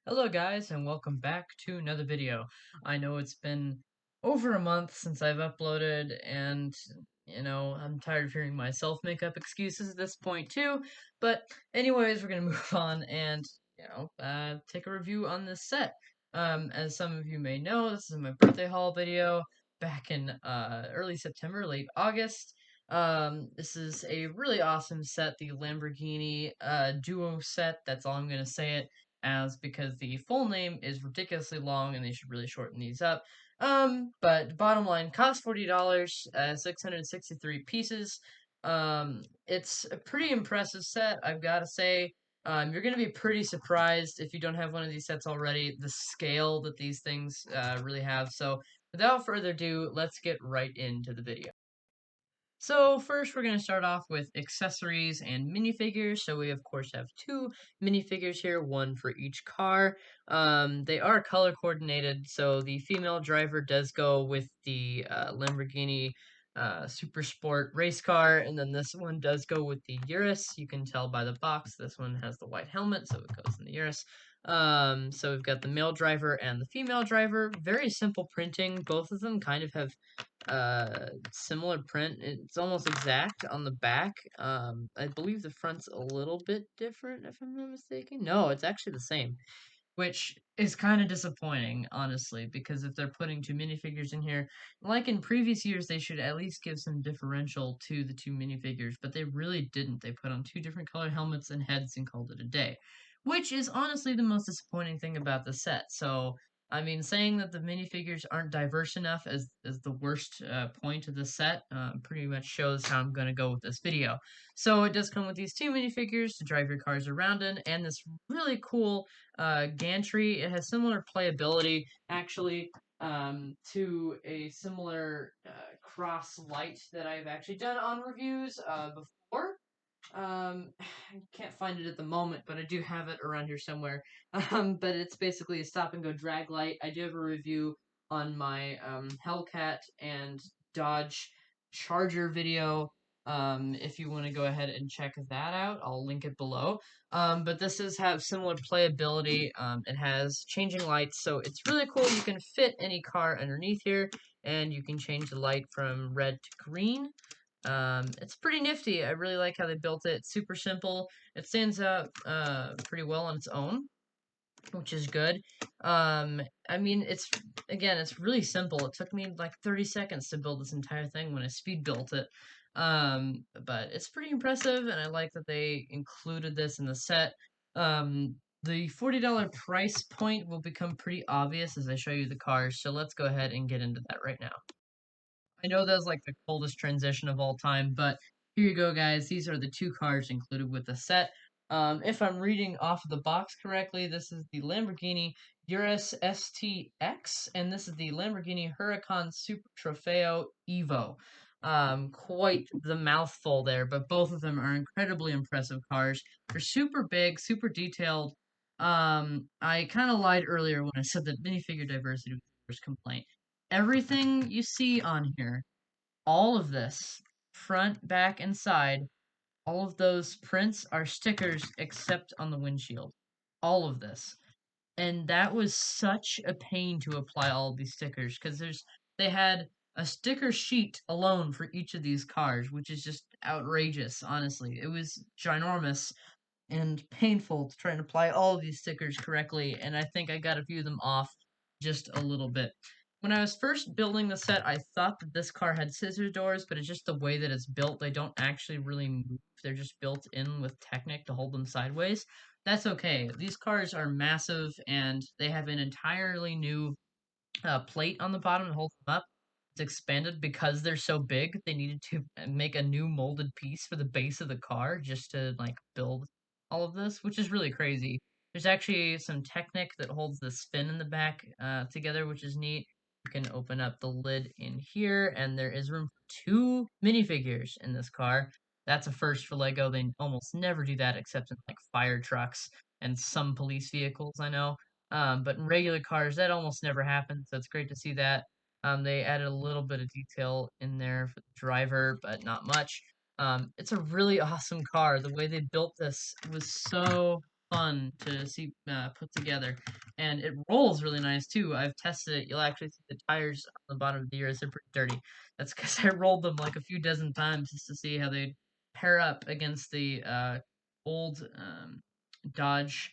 Hello guys and welcome back to another video. I know it's been over a month since I've uploaded and I'm tired of hearing myself make up excuses at this point too. But anyways, we're gonna move on and take a review on this set. As some of you may know, this is my birthday haul video back in early September, late August. This is a really awesome set, the Lamborghini duo set. That's all I'm gonna say it as because the full name is ridiculously long and they should really shorten these up. But bottom line, cost $40, 663 pieces. It's a pretty impressive set, I've got to say. You're going to be pretty surprised if you don't have one of these sets already, the scale that these things really have. So without further ado, let's get right into the video. So first we're going to start off with accessories and minifigures. So we of course have two minifigures here, one for each car. They are color coordinated, so the female driver does go with the Lamborghini Super Sport race car, and then this one does go with the Urus. You can tell by the box, this one has the white helmet, so it goes in the Urus. So we've got the male driver and the female driver. Very simple printing. Both of them kind of have similar print. It's almost exact on the back. I believe the front's a little bit different, if I'm not mistaken. No, it's actually the same, which is kind of disappointing, honestly, because if they're putting two minifigures in here, like in previous years, they should at least give some differential to the two minifigures, but they really didn't. They put on two different color helmets and heads and called it a day, which is honestly the most disappointing thing about the set. So, I mean, saying that the minifigures aren't diverse enough as the worst point of the set pretty much shows how I'm going to go with this video. So it does come with these two minifigures to drive your cars around in, and this really cool gantry. It has similar playability, actually, to a similar cross light that I've actually done on reviews before. I can't find it at the moment, but I do have it around here somewhere. But it's basically a stop and go drag light. I do have a review on my Hellcat and Dodge Charger video. If you want to go ahead and check that out, I'll link it below. But this does have similar playability. It has changing lights, so it's really cool. You can fit any car underneath here, and you can change the light from red to green. It's pretty nifty. I really like how they built it. It's super simple. It stands out pretty well on its own, which is good. I mean, it's really simple. It took me like 30 seconds to build this entire thing when I speed built it. But it's pretty impressive, and I like that they included this in the set. The $40 price point will become pretty obvious as I show you the cars, so let's go ahead and get into that right now. I know that was like the coldest transition of all time, but here you go, guys. These are the two cars included with the set. If I'm reading off of the box correctly, this is the Lamborghini Urus STX, and this is the Lamborghini Huracan Super Trofeo Evo. Quite the mouthful there, but both of them are incredibly impressive cars. They're super big, super detailed. I kind of lied earlier when I said that minifigure diversity was the first complaint. Everything you see on here, all of this, front, back, and side, all of those prints are stickers except on the windshield. All of this. And that was such a pain to apply all of these stickers because they had a sticker sheet alone for each of these cars, which is just outrageous, honestly. It was ginormous and painful to try and apply all of these stickers correctly, and I think I got a few of them off just a little bit. When I was first building the set, I thought that this car had scissor doors, but it's just the way that it's built. They don't actually really move. They're just built in with Technic to hold them sideways. That's okay. These cars are massive, and they have an entirely new plate on the bottom to hold them up. It's expanded because they're so big. They needed to make a new molded piece for the base of the car just to like build all of this, which is really crazy. There's actually some Technic that holds the spin in the back together, which is neat. You can open up the lid in here, and there is room for two minifigures in this car. That's a first for Lego. They almost never do that except in like fire trucks and some police vehicles, I know. But in regular cars, that almost never happens, so it's great to see that. They added a little bit of detail in there for the driver, but not much. It's a really awesome car. The way they built this was so fun to see put together, and it rolls really nice too. I've tested it. You'll actually see the tires on the bottom of the Urus are pretty dirty. That's because I rolled them like a few dozen times just to see how they'd pair up against the old Dodge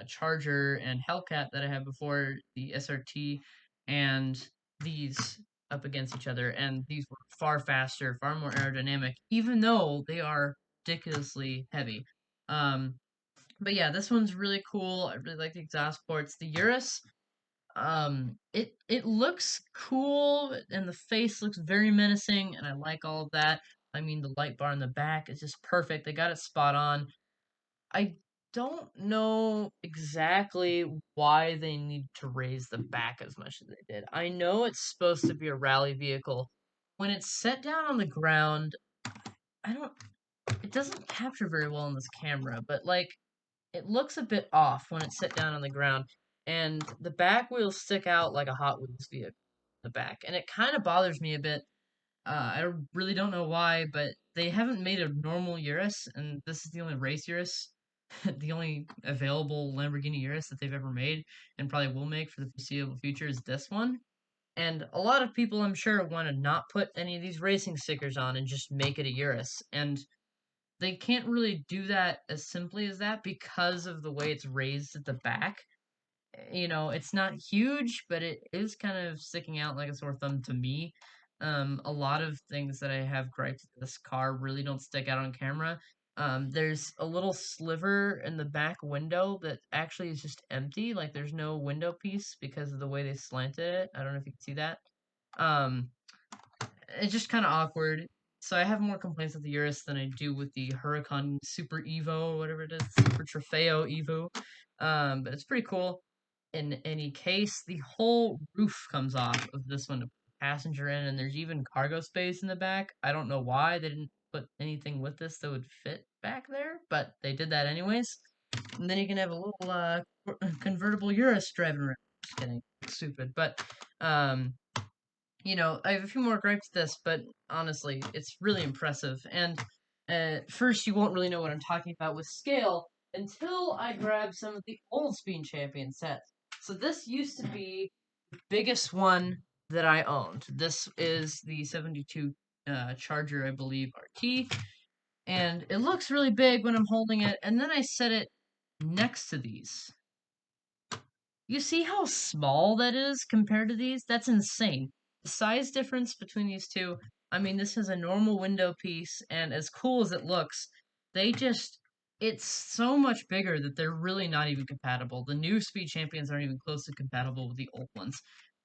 Charger and Hellcat that I had before, the SRT, and these up against each other, and these were far faster, far more aerodynamic, even though they are ridiculously heavy. Um, but yeah, this one's really cool. I really like the exhaust ports. The Urus, it looks cool, and the face looks very menacing, and I like all of that. I mean, the light bar in the back is just perfect. They got it spot on. I don't know exactly why they need to raise the back as much as they did. I know it's supposed to be a rally vehicle. When it's set down on the ground, I don't it doesn't capture very well in this camera, but like it looks a bit off when it's set down on the ground, and the back wheels stick out like a Hot Wheels vehicle in the back, and it kind of bothers me a bit. I really don't know why, but they haven't made a normal Urus, and this is the only race Urus, the only available Lamborghini Urus that they've ever made, and probably will make for the foreseeable future is this one. And a lot of people, I'm sure, want to not put any of these racing stickers on and just make it a Urus, and they can't really do that as simply as that because of the way it's raised at the back. You know, it's not huge, but it is kind of sticking out like a sore thumb to me. A lot of things that I have griped with this car really don't stick out on camera. There's a little sliver in the back window that actually is just empty, like there's no window piece because of the way they slanted it. I don't know if you can see that. Um, it's just kind of awkward. So I have more complaints with the Urus than I do with the Huracan Super Evo or whatever it is, Super Trofeo Evo. But it's pretty cool. In any case, the whole roof comes off of this one to put a passenger in, and there's even cargo space in the back. I don't know why they didn't put anything with this that would fit back there, but they did that anyways. And then you can have a little convertible Urus driving around. Just kidding, stupid. But um, I have a few more gripes with this, but honestly, it's really impressive. And at first, you won't really know what I'm talking about with scale until I grab some of the old Speed Champion sets. So this used to be the biggest one that I owned. This is the 72 Charger, I believe, RT. And it looks really big when I'm holding it, and then I set it next to these. You see how small that is compared to these? That's insane. The size difference between these two, I mean, this is a normal window piece, and as cool as it looks, they just, it's so much bigger that they're really not even compatible. The new Speed Champions aren't even close to compatible with the old ones.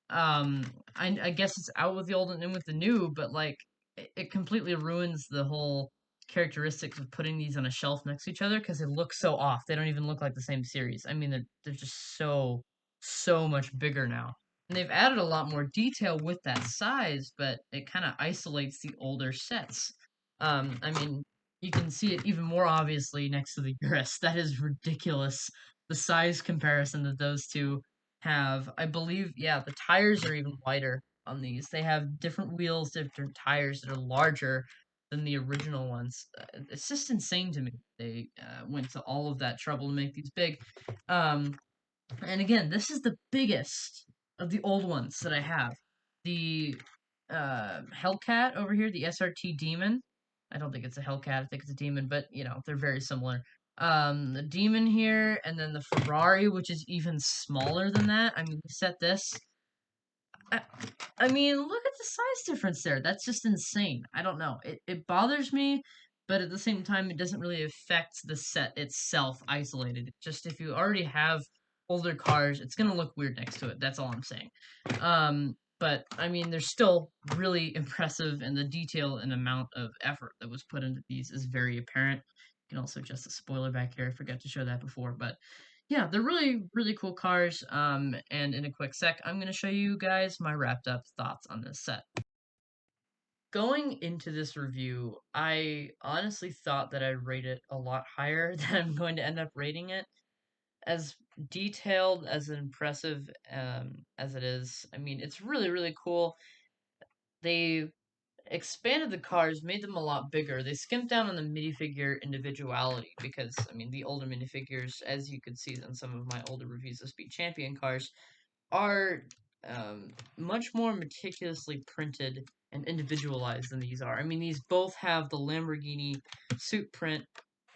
Um, I guess it's out with the old and in with the new, but like, it completely ruins the whole characteristics of putting these on a shelf next to each other because they look so off. They don't even look like the same series. I mean, they're just so much bigger now. And they've added a lot more detail with that size, but it kind of isolates the older sets. I mean, you can see it even more obviously next to the Urus. That is ridiculous. The size comparison that those two have. I believe, yeah, the tires are even wider on these. They have different wheels, different tires that are larger than the original ones. It's just insane to me. They went to all of that trouble to make these big. Um, and again, this is the biggest of the old ones that I have. The Hellcat over here, the SRT Demon. I don't think it's a Hellcat, I think it's a Demon, but they're very similar. The Demon here, and then the Ferrari, which is even smaller than that. I mean, we set this. I, I mean, look at the size difference there. That's just insane. I don't know. It bothers me, but at the same time, it doesn't really affect the set itself isolated. Just if you already have older cars, it's gonna look weird next to it. That's all I'm saying. But I mean, they're still really impressive, and the detail and amount of effort that was put into these is very apparent. You can also adjust the spoiler back here. I forgot to show that before, but yeah, they're really, really cool cars. And in a quick sec, I'm going to show you guys my wrapped up thoughts on this set. Going into this review, I honestly thought that I'd rate it a lot higher than I'm going to end up rating it. As detailed, as impressive as it is, I mean, it's really, really cool. They expanded the cars, made them a lot bigger. They skimped down on the minifigure individuality because, I mean, the older minifigures, as you could see in some of my older reviews of Speed Champion cars, are much more meticulously printed and individualized than these are. I mean, these both have the Lamborghini suit print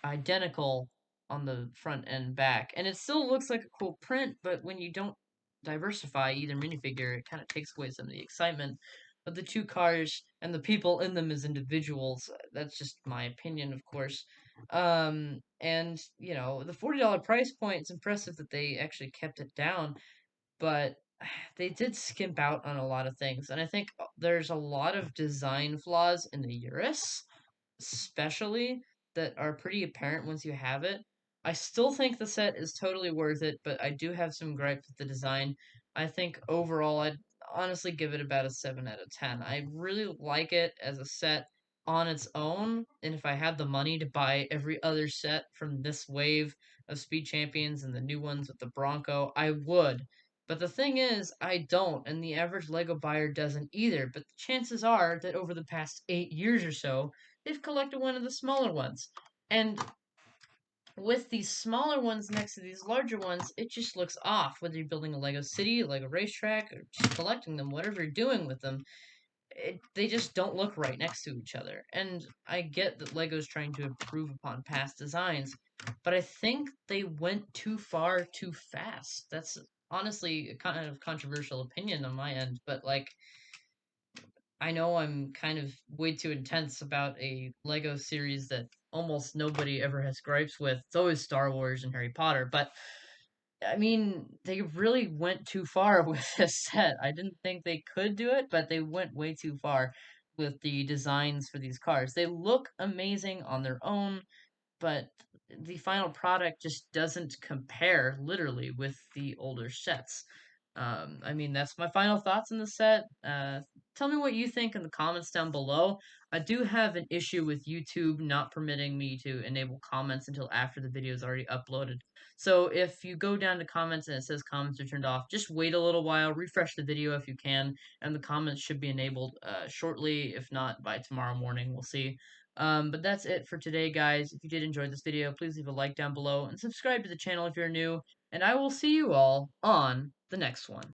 identical on the front and back, and it still looks like a cool print, but when you don't diversify either minifigure, it kind of takes away some of the excitement of the two cars and the people in them as individuals. That's just my opinion, of course. And you know, the $40 price point, it's impressive that they actually kept it down, but they did skimp out on a lot of things. And I think there's a lot of design flaws in the Urus, especially, that are pretty apparent once you have it. I still think the set is totally worth it, but I do have some gripes with the design. I think overall I'd honestly give it about a 7 out of 10. I really like it as a set on its own, and if I had the money to buy every other set from this wave of Speed Champions and the new ones with the Bronco, I would. But the thing is, I don't, and the average LEGO buyer doesn't either. But the chances are that over the past 8 years or so, they've collected one of the smaller ones. And with these smaller ones next to these larger ones, it just looks off. Whether you're building a Lego city, a Lego racetrack, or just collecting them, whatever you're doing with them, they just don't look right next to each other. And I get that Lego's trying to improve upon past designs, but I think they went too far too fast. That's honestly a kind of controversial opinion on my end, but like, I know I'm kind of way too intense about a Lego series that almost nobody ever has gripes with. It's always Star Wars and Harry Potter, but I mean, they really went too far with this set. I didn't think they could do it, but they went way too far with the designs for these cars. They look amazing on their own, but the final product just doesn't compare literally with the older sets. I mean, that's my final thoughts on the set. Tell me what you think in the comments down below. I do have an issue with YouTube not permitting me to enable comments until after the video is already uploaded. So if you go down to comments and it says comments are turned off, just wait a little while, refresh the video if you can, and the comments should be enabled shortly, if not by tomorrow morning. We'll see. But that's it for today, guys. If you did enjoy this video, please leave a like down below and subscribe to the channel if you're new, and I will see you all on the next one.